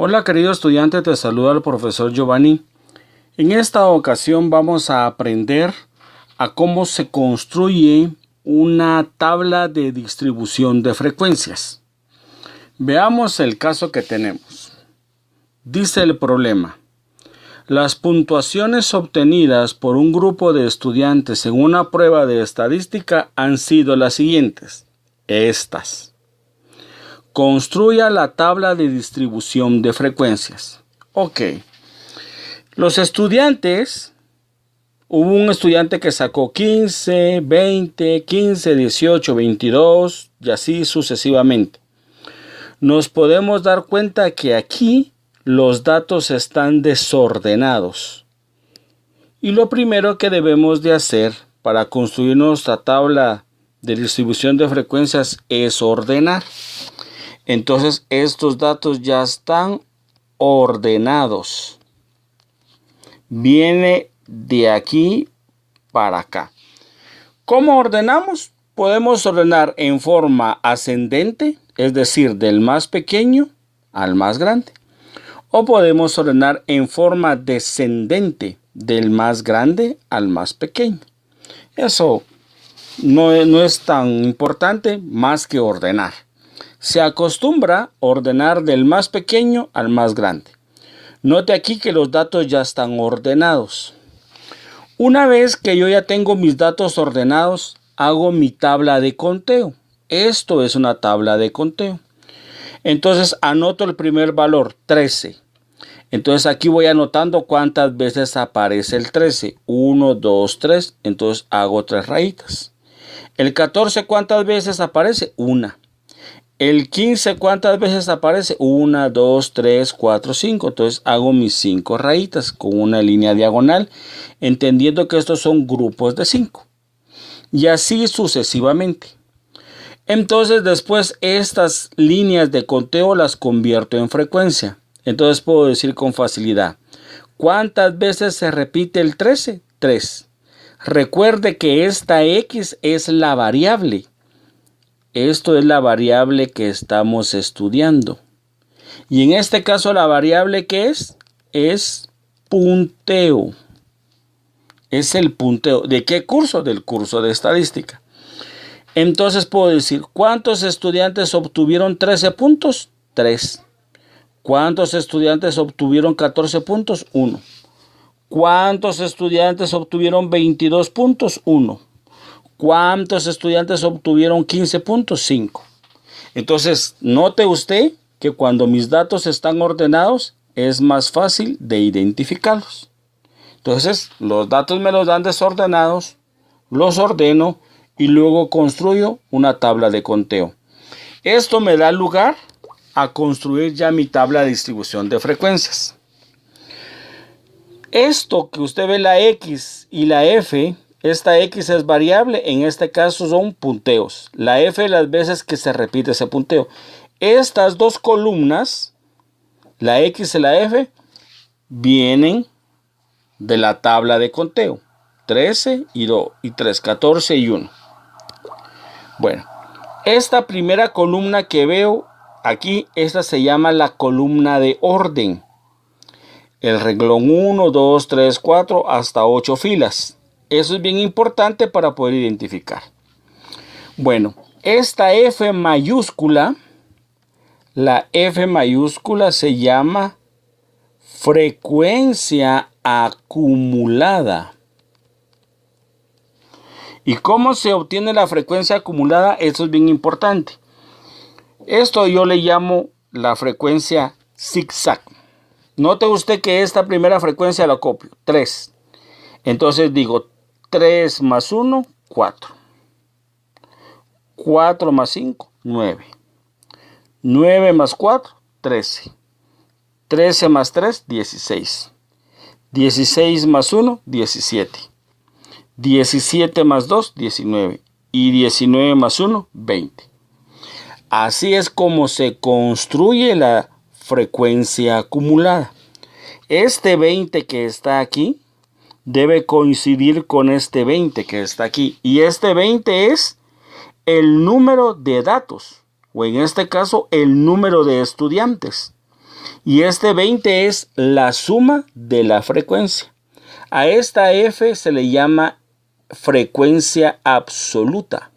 Hola querido estudiante, te saluda el profesor Giovanni. En esta ocasión vamos a aprender a cómo se construye una tabla de distribución de frecuencias. Veamos el caso que tenemos. Dice el problema: las puntuaciones obtenidas por un grupo de estudiantes en una prueba de estadística han sido las siguientes. Estas. Construya la tabla de distribución de frecuencias. Ok. Los estudiantes, hubo un estudiante que sacó 15, 20, 15, 18, 22 y así sucesivamente. Nos podemos dar cuenta que aquí los datos están desordenados. Y lo primero que debemos de hacer para construir nuestra tabla de distribución de frecuencias es ordenar. Entonces estos datos ya están ordenados. Viene de aquí para acá. ¿Cómo ordenamos? Podemos ordenar en forma ascendente, es decir, del más pequeño al más grande. O podemos ordenar en forma descendente, del más grande al más pequeño. Eso no es tan importante más que ordenar. Se acostumbra a ordenar del más pequeño al más grande. Note aquí que los datos ya están ordenados. Una vez que yo ya tengo mis datos ordenados, hago mi tabla de conteo. Esto es una tabla de conteo. Entonces anoto el primer valor, 13. Entonces aquí voy anotando cuántas veces aparece el 13. 1, 2, 3. Entonces hago 3 rayitas. El 14, ¿cuántas veces aparece? 1. El 15, ¿cuántas veces aparece? 1, 2, 3, 4, 5. Entonces hago mis 5 rayitas con una línea diagonal, entendiendo que estos son grupos de 5. Y así sucesivamente. Entonces después estas líneas de conteo las convierto en frecuencia. Entonces puedo decir con facilidad: ¿cuántas veces se repite el 13? 3. Recuerde que esta X es la variable. Esto es la variable que estamos estudiando. Y en este caso la variable que es punteo. Es el punteo. ¿De qué curso? Del curso de estadística. Entonces puedo decir, ¿cuántos estudiantes obtuvieron 13 puntos? 3. ¿Cuántos estudiantes obtuvieron 14 puntos? 1. ¿Cuántos estudiantes obtuvieron 22 puntos? 1. ¿Cuántos estudiantes obtuvieron 15 puntos? 5. Entonces, note usted que cuando mis datos están ordenados, es más fácil de identificarlos. Entonces, los datos me los dan desordenados, los ordeno y luego construyo una tabla de conteo. Esto me da lugar a construir ya mi tabla de distribución de frecuencias. Esto que usted ve, la X y la F, esta X es variable, en este caso son punteos. La F las veces que se repite ese punteo. Estas dos columnas, la X y la F, vienen de la tabla de conteo. 13 y 2 y 3, 14 y 1. Bueno, esta primera columna que veo aquí, esta se llama la columna de orden. El renglón 1, 2, 3, 4 hasta 8 filas. Eso es bien importante para poder identificar. Bueno, esta F mayúscula, la F mayúscula se llama frecuencia acumulada. ¿Y cómo se obtiene la frecuencia acumulada? Eso es bien importante. Esto yo le llamo la frecuencia zigzag. Note usted que esta primera frecuencia la copio, 3. Entonces digo 3 más 1, 4. 4 más 5, 9. 9 más 4, 13. 13 más 3, 16. 16 más 1, 17. 17 más 2, 19. Y 19 más 1, 20. Así es como se construye la frecuencia acumulada. Este 20 que está aquí debe coincidir con este 20 que está aquí. Y este 20 es el número de datos, o en este caso el número de estudiantes. Y este 20 es la suma de la frecuencia. A esta F se le llama frecuencia absoluta.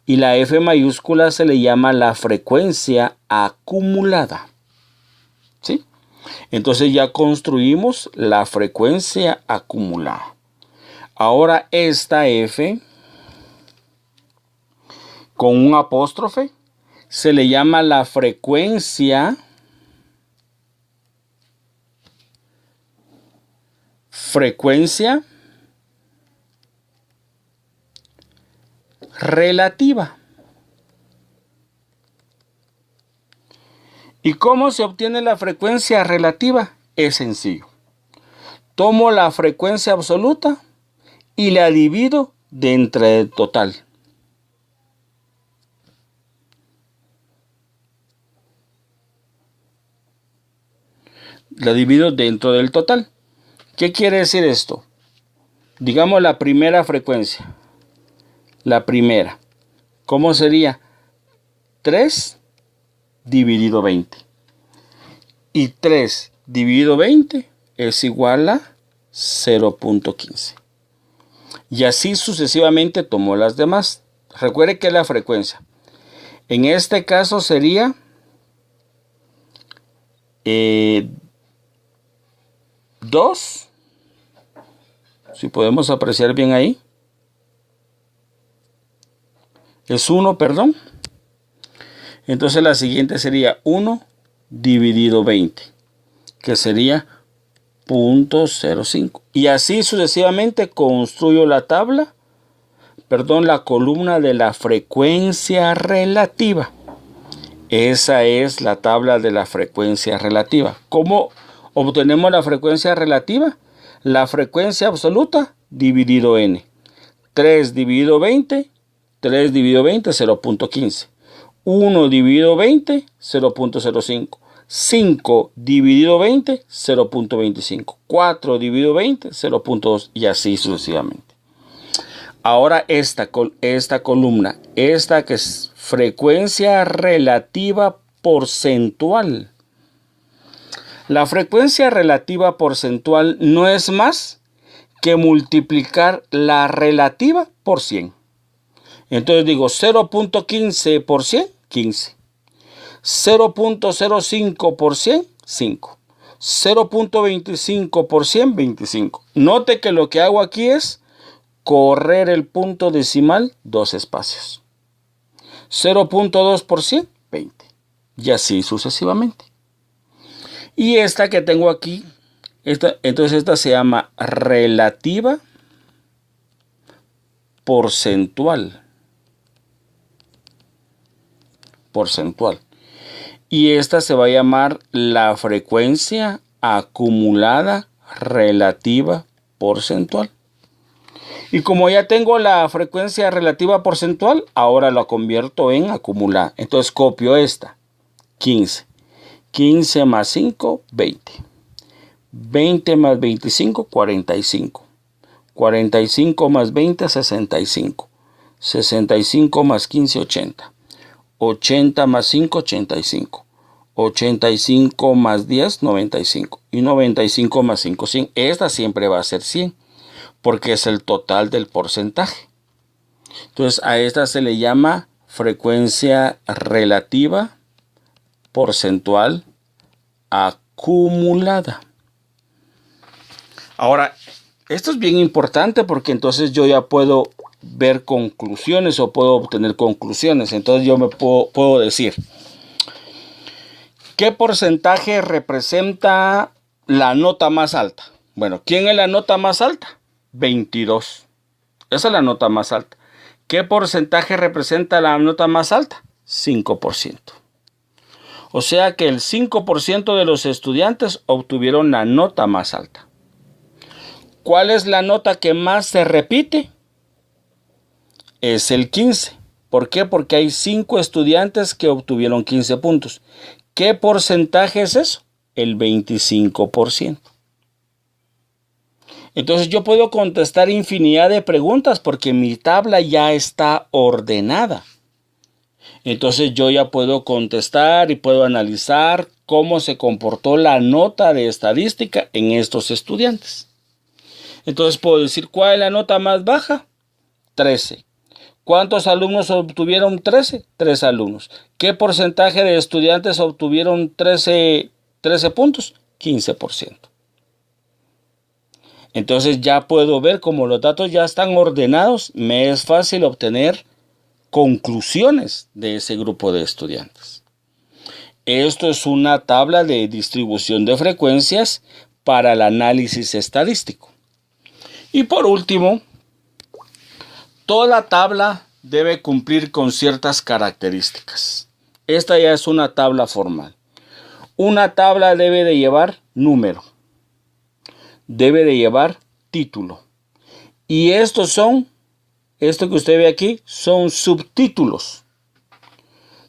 Y la F mayúscula se le llama la frecuencia acumulada. ¿Sí? Entonces ya construimos la frecuencia acumulada. Ahora esta F con un apóstrofe se le llama la frecuencia relativa. ¿Y cómo se obtiene la frecuencia relativa? Es sencillo. Tomo la frecuencia absoluta y la divido de entre el total. La divido dentro del total. ¿Qué quiere decir esto? Digamos la primera frecuencia. La primera. ¿Cómo sería? 3 dividido 20. Y 3 dividido 20 es igual a 0.15. Y así sucesivamente tomo las demás. Recuerde que es la frecuencia. En este caso sería 2. Si podemos apreciar bien ahí. Es 1, perdón. Entonces la siguiente sería 1 dividido 20, que sería 0.05. Y así sucesivamente construyo la columna de la frecuencia relativa. Esa es la tabla de la frecuencia relativa. ¿Cómo obtenemos la frecuencia relativa? La frecuencia absoluta dividido n. 3 dividido 20, 3 dividido 20, 0.15. 1 dividido 20, 0.05. 5 dividido 20, 0.25. 4 dividido 20, 0.2 y así sucesivamente. Ahora esta columna, esta que es frecuencia relativa porcentual. La frecuencia relativa porcentual no es más que multiplicar la relativa por 100. Entonces digo 0.15 por 100, 15. 0.05 por 100, 5. 0.25 por 100, 25. Note que lo que hago aquí es correr el punto decimal 2 espacios. 0.2 por 100, 20. Y así sucesivamente. Y esta que tengo aquí, entonces esta se llama relativa porcentual. Y esta se va a llamar la frecuencia acumulada relativa porcentual. Y como ya tengo la frecuencia relativa porcentual, ahora la convierto en acumulada. Entonces copio esta, 15. 15 más 5, 20. 20 más 25, 45. 45 más 20, 65. 65 más 15, 80. 80 más 5, 85. 85 más 10, 95. Y 95 más 5, 100. Esta siempre va a ser 100, porque es el total del porcentaje. Entonces a esta se le llama frecuencia relativa porcentual acumulada. Ahora, esto es bien importante porque entonces yo ya puedo ver conclusiones o puedo obtener conclusiones. Entonces yo me puedo decir, ¿qué porcentaje representa la nota más alta? Bueno, ¿quién es la nota más alta? 22. Esa es la nota más alta. ¿Qué porcentaje representa la nota más alta? 5%. O sea que el 5% de los estudiantes obtuvieron la nota más alta. ¿Cuál es la nota que más se repite? Es el 15. ¿Por qué? Porque hay 5 estudiantes que obtuvieron 15 puntos. ¿Qué porcentaje es eso? El 25%. Entonces yo puedo contestar infinidad de preguntas porque mi tabla ya está ordenada. Entonces yo ya puedo contestar y puedo analizar cómo se comportó la nota de estadística en estos estudiantes. Entonces puedo decir, ¿cuál es la nota más baja? 13. ¿Cuántos alumnos obtuvieron 13? 3 alumnos. ¿Qué porcentaje de estudiantes obtuvieron 13 puntos? 15%. Entonces ya puedo ver, como los datos ya están ordenados, me es fácil obtener conclusiones de ese grupo de estudiantes. Esto es una tabla de distribución de frecuencias para el análisis estadístico. Y por último, toda tabla debe cumplir con ciertas características. Esta ya es una tabla formal. Una tabla debe de llevar número, debe de llevar título. Y esto que usted ve aquí, son subtítulos.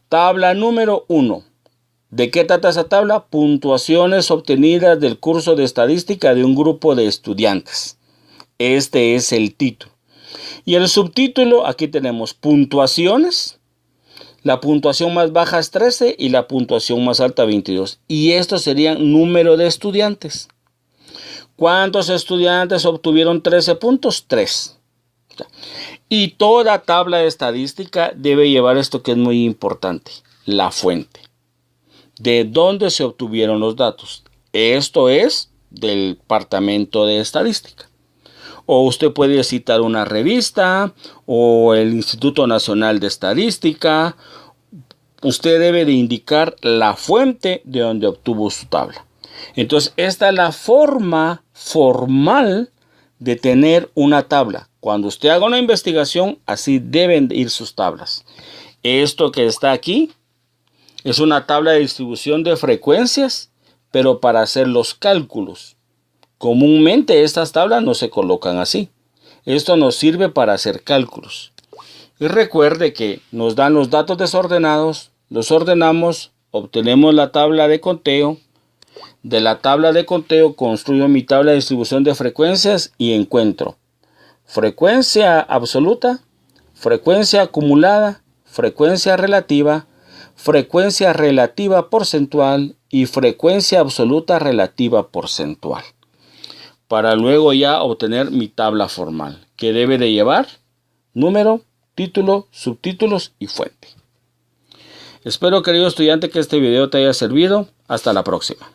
Tabla número 1. ¿De qué trata esa tabla? Puntuaciones obtenidas del curso de estadística de un grupo de estudiantes. Este es el título. Y el subtítulo, aquí tenemos puntuaciones. La puntuación más baja es 13 y la puntuación más alta 22. Y estos serían número de estudiantes. ¿Cuántos estudiantes obtuvieron 13 puntos? 3. Y toda tabla de estadística debe llevar esto que es muy importante, la fuente. ¿De dónde se obtuvieron los datos? Esto es del Departamento de Estadística. O usted puede citar una revista o el Instituto Nacional de Estadística. Usted debe de indicar la fuente de donde obtuvo su tabla. Entonces, esta es la forma formal de tener una tabla. Cuando usted haga una investigación, así deben ir sus tablas. Esto que está aquí es una tabla de distribución de frecuencias, pero para hacer los cálculos. Comúnmente estas tablas no se colocan así. Esto nos sirve para hacer cálculos. Y recuerde que nos dan los datos desordenados, los ordenamos, obtenemos la tabla de conteo. De la tabla de conteo construyo mi tabla de distribución de frecuencias y encuentro frecuencia absoluta, frecuencia acumulada, frecuencia relativa porcentual y frecuencia absoluta relativa porcentual. Para luego ya obtener mi tabla formal, que debe de llevar número, título, subtítulos y fuente. Espero, querido estudiante, que este video te haya servido. Hasta la próxima.